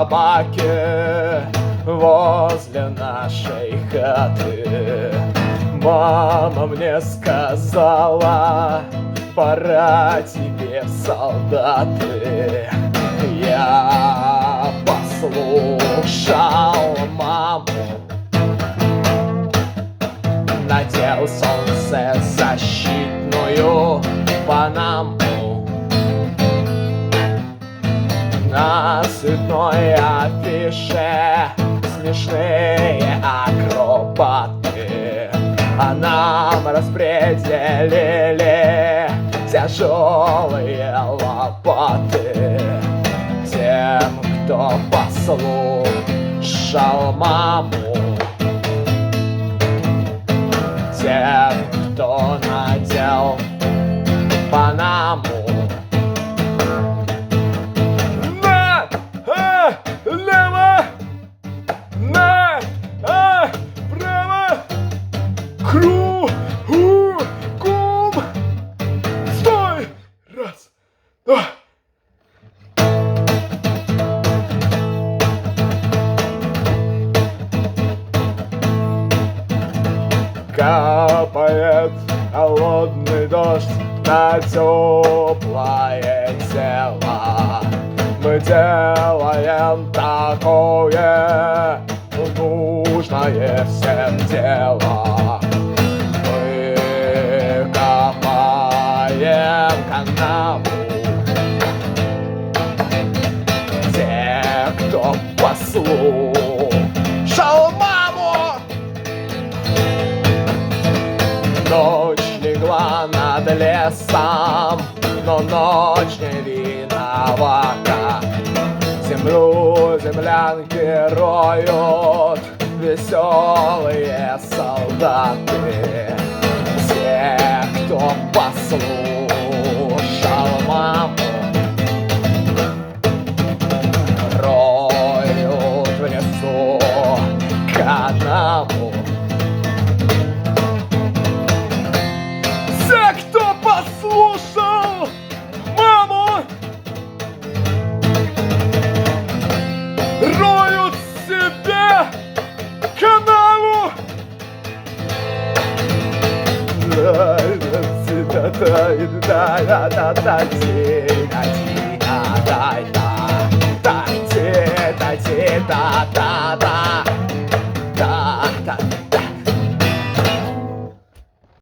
собаки возле нашей хаты. Мама мне сказала: пора тебе в солдаты. Я послушал маму, надел солнцезащитную панаму. На цветной афише смешные акробаты, а нам распределили тяжелые лопаты. Тем, кто послушал маму, тем, кто надел панаму. Налево, направо, кругом. Стой! Раз, два. Капает холодный дождь на теплое тело. Мы делаем такое нужное всем дело. Мы копаем канаву. Те, кто послушал маму, ночь легла над лесом, но ночь не виновата. Землю землянки роют веселые солдаты. Те, кто послушал маму, роют в лесу канаву. Те, кто послушал маму, роют себе канаву.